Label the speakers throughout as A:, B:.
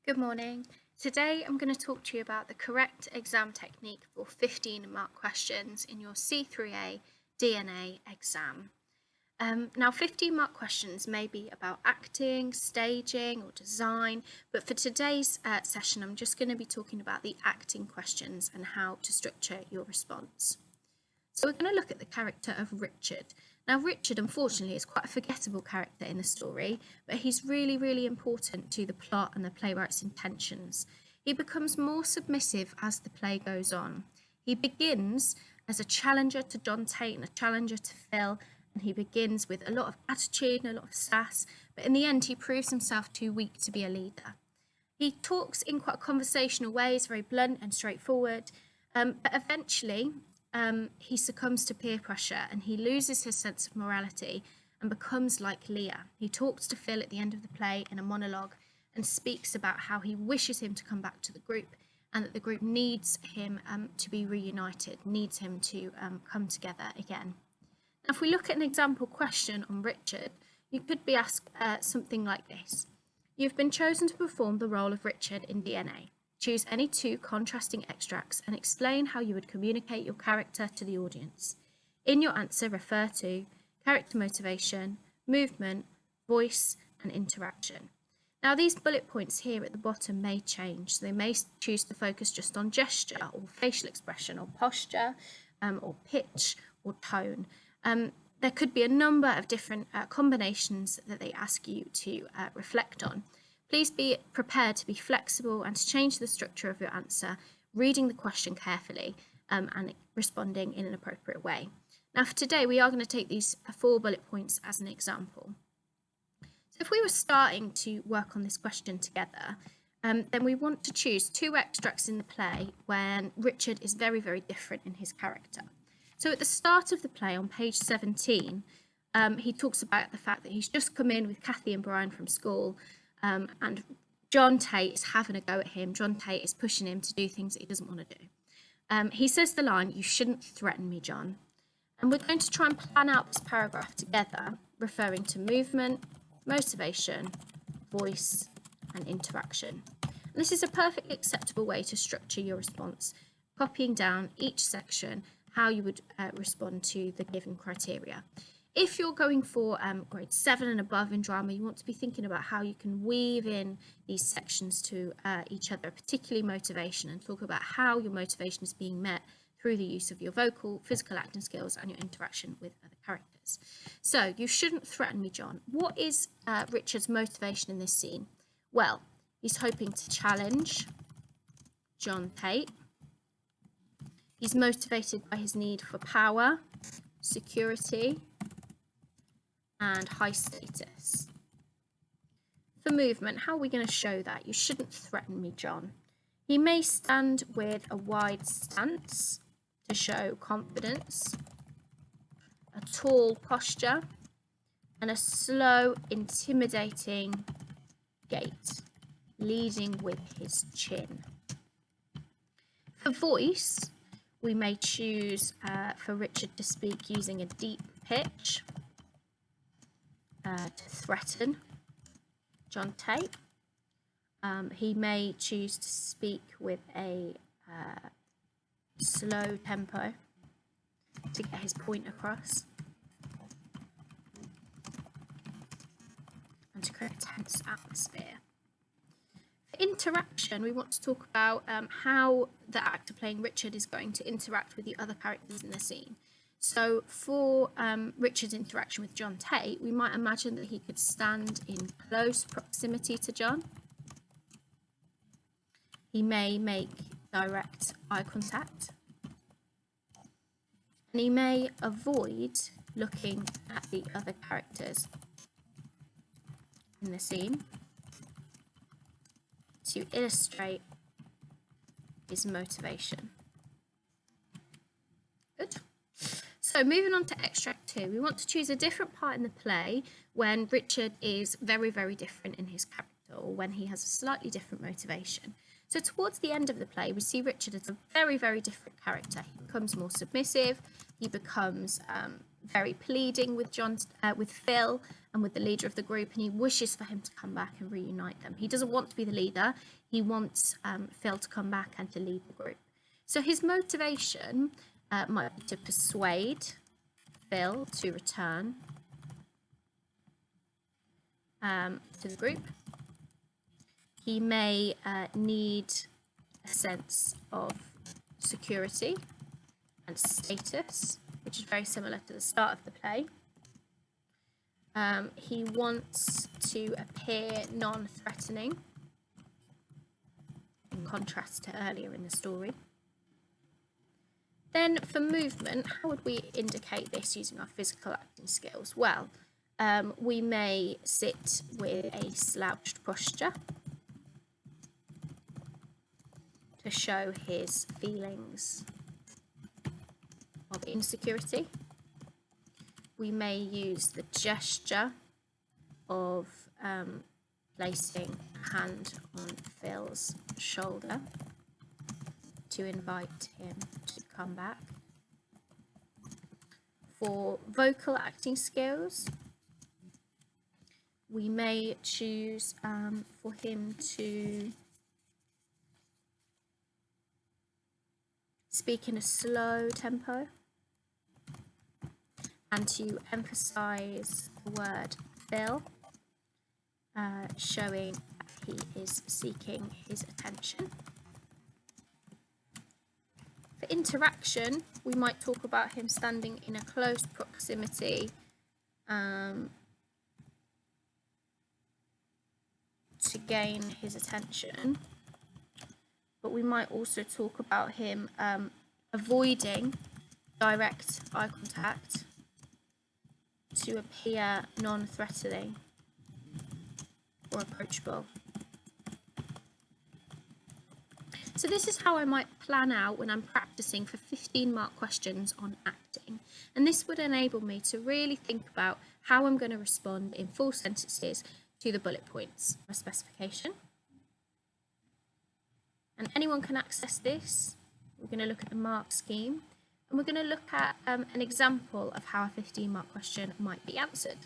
A: Good morning. Today I'm going to talk to you about the correct exam technique for 15-mark questions in your C3A DNA exam. Now 15-mark questions may be about acting, staging or design, but for today's session I'm just going to be talking about the acting questions and how to structure your response. So we're going to look at the character of Richard. Now Richard, unfortunately, is quite a forgettable character in the story, but he's really, really important to the plot and the playwright's intentions. He becomes more submissive as the play goes on. He begins as a challenger to John Tate and a challenger to Phil, and he begins with a lot of attitude and a lot of sass, but in the end he proves himself too weak to be a leader. He talks in quite conversational ways, very blunt and straightforward, but eventually he succumbs to peer pressure and he loses his sense of morality and becomes like Leah. He talks to Phil at the end of the play in a monologue and speaks about how he wishes him to come back to the group and that the group needs him to be reunited, needs him to come together again. Now, if we look at an example question on Richard, you could be asked something like this. You've been chosen to perform the role of Richard in DNA. Choose any two contrasting extracts and explain how you would communicate your character to the audience. In your answer, refer to character motivation, movement, voice, and interaction. Now, these bullet points here at the bottom may change. So they may choose to focus just on gesture or facial expression or posture or pitch or tone. There could be a number of different combinations that they ask you to reflect on. Please be prepared to be flexible and to change the structure of your answer, reading the question carefully and responding in an appropriate way. Now for today, we are going to take these 4 bullet points as an example. So if we were starting to work on this question together, then we want to choose 2 extracts in the play when Richard is very, very different in his character. So at the start of the play on page 17, he talks about the fact that he's just come in with Kathy and Brian from school, and John Tate is having a go at him. John Tate is pushing him to do things that he doesn't want to do. He says the line, "You shouldn't threaten me, John." And we're going to try and plan out this paragraph together, referring to movement, motivation, voice, and interaction. And this is a perfectly acceptable way to structure your response, copying down each section, how you would respond to the given criteria. If you're going for grade 7 and above in drama, you want to be thinking about how you can weave in these sections to each other, particularly motivation, and talk about how your motivation is being met through the use of your vocal, physical acting skills and your interaction with other characters. So, you shouldn't threaten me, John. What is Richard's motivation in this scene? Well, he's hoping to challenge John Tate. He's motivated by his need for power, security, and high status. For movement, how are we going to show that? You shouldn't threaten me, John. He may stand with a wide stance to show confidence, a tall posture, and a slow, intimidating gait, leading with his chin. For voice, we may choose for Richard to speak using a deep pitch, to threaten John Tate. He may choose to speak with a slow tempo to get his point across and to create a tense atmosphere. For interaction, we want to talk about how the actor playing Richard is going to interact with the other characters in the scene. So for Richard's interaction with John Tate, we might imagine that he could stand in close proximity to John. He may make direct eye contact. And he may avoid looking at the other characters in the scene to illustrate his motivation. Good. So moving on to extract 2, we want to choose a different part in the play when Richard is very, very different in his character or when he has a slightly different motivation. So towards the end of the play, we see Richard as a very, very different character. He becomes more submissive, he becomes very pleading with with Phil and with the leader of the group, and he wishes for him to come back and reunite them. He doesn't want to be the leader. He wants Phil to come back and to lead the group. So his motivation might be to persuade Phil to return to the group. He may need a sense of security and status, which is very similar to the start of the play. He wants to appear non-threatening, in contrast to earlier in the story. Then for movement, how would we indicate this using our physical acting skills? Well, we may sit with a slouched posture to show his feelings of insecurity. We may use the gesture of placing a hand on Phil's shoulder to invite him to come back. For vocal acting skills, we may choose for him to speak in a slow tempo and to emphasize the word Phil, showing that he is seeking his attention. For interaction, we might talk about him standing in a close proximity to gain his attention, but we might also talk about him avoiding direct eye contact to appear non-threatening or approachable. So this is how I might plan out when I'm practicing for 15-mark questions on acting. And this would enable me to really think about how I'm going to respond in full sentences to the bullet points of a specification. And anyone can access this. We're going to look at the mark scheme, and we're going to look at an example of how a 15-mark question might be answered.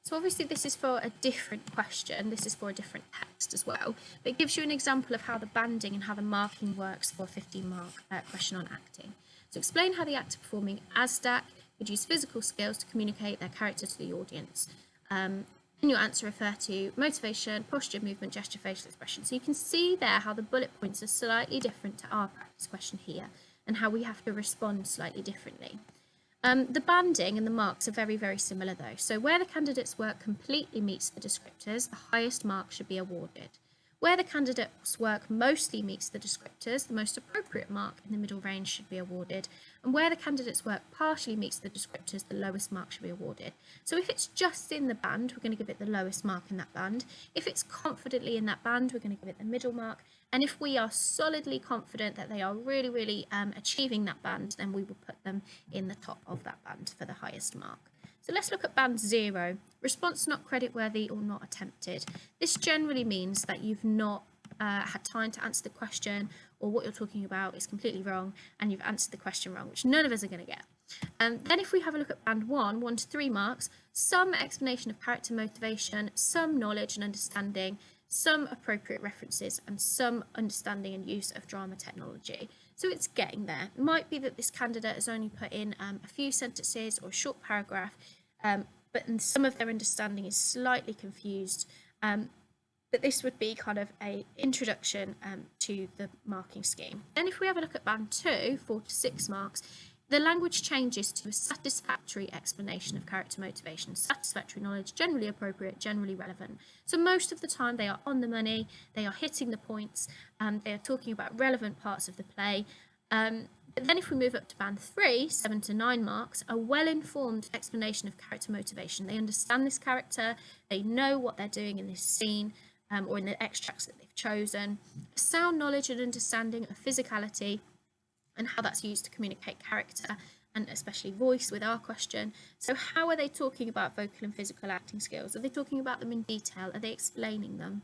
A: So obviously this is for a different question, this is for a different text as well, but it gives you an example of how the banding and how the marking works for a 15-mark question on acting. So explain how the actor performing as Dak would use physical skills to communicate their character to the audience. In your answer, refer to motivation, posture, movement, gesture, facial expression. So you can see there how the bullet points are slightly different to our practice question here and how we have to respond slightly differently. The banding and the marks are very, very similar though. So where the candidate's work completely meets the descriptors, the highest mark should be awarded. Where the candidate's work mostly meets the descriptors, the most appropriate mark in the middle range should be awarded. And where the candidate's work partially meets the descriptors, the lowest mark should be awarded. So if it's just in the band, we're going to give it the lowest mark in that band. If it's confidently in that band, we're going to give it the middle mark. And if we are solidly confident that they are really, really achieving that band, then we will put them in the top of that band for the highest mark. So let's look at band 0, response not creditworthy or not attempted. This generally means that you've not had time to answer the question, or what you're talking about is completely wrong and you've answered the question wrong, which none of us are going to get. Then if we have a look at band 1 to 3 marks, some explanation of character motivation, some knowledge and understanding, some appropriate references and some understanding and use of drama technology. So it's getting there. It might be that this candidate has only put in a few sentences or a short paragraph, but some of their understanding is slightly confused. But this would be kind of an introduction to the marking scheme. Then if we have a look at band 2, 4 to 6 marks, the language changes to a satisfactory explanation of character motivation, satisfactory knowledge, generally appropriate, generally relevant. So most of the time they are on the money, they are hitting the points, they are talking about relevant parts of the play. But then if we move up to band 3, 7 to 9 marks, a well-informed explanation of character motivation. They understand this character, they know what they're doing in this scene, or in the extracts that they've chosen. A sound knowledge and understanding of physicality and how that's used to communicate character and especially voice with our question. So how are they talking about vocal and physical acting skills? Are they talking about them in detail? Are they explaining them?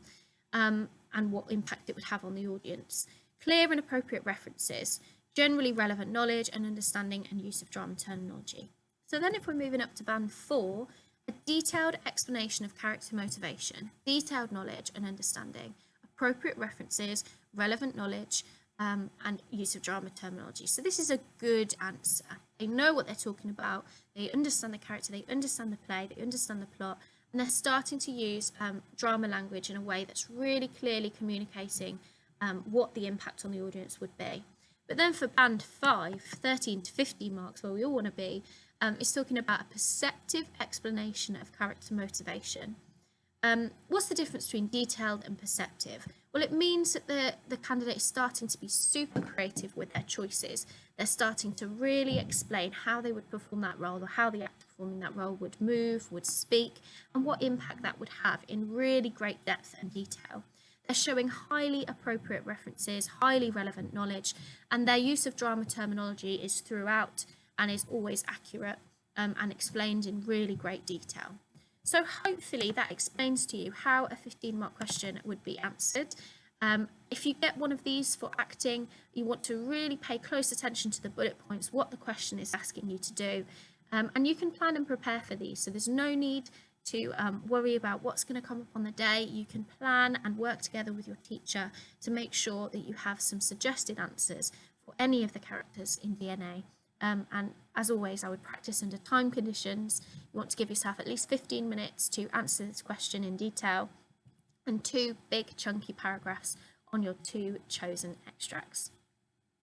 A: And what impact it would have on the audience? Clear and appropriate references. generally relevant knowledge and understanding and use of drama terminology. So then if we're moving up to band 4, a detailed explanation of character motivation, detailed knowledge and understanding, appropriate references, relevant knowledge, and use of drama terminology. So this is a good answer. They know what they're talking about, they understand the character, they understand the play, they understand the plot, and they're starting to use drama language in a way that's really clearly communicating what the impact on the audience would be. But then for band 5, 13 to 50 marks, where we all want to be, is talking about a perceptive explanation of character motivation. What's the difference between detailed and perceptive? Well, it means that the candidate is starting to be super creative with their choices. They're starting to really explain how they would perform that role, or how the actor performing that role would move, would speak, and what impact that would have in really great depth and detail. They're showing highly appropriate references, highly relevant knowledge, and their use of drama terminology is throughout and is always accurate and explained in really great detail. So hopefully that explains to you how a 15-mark question would be answered. If you get one of these for acting, you want to really pay close attention to the bullet points, what the question is asking you to do, and you can plan and prepare for these. So there's no need to worry about what's going to come up on the day. You can plan and work together with your teacher to make sure that you have some suggested answers for any of the characters in DNA. And as always, I would practice under time conditions. You want to give yourself at least 15 minutes to answer this question in detail, and 2 big chunky paragraphs on your 2 chosen extracts.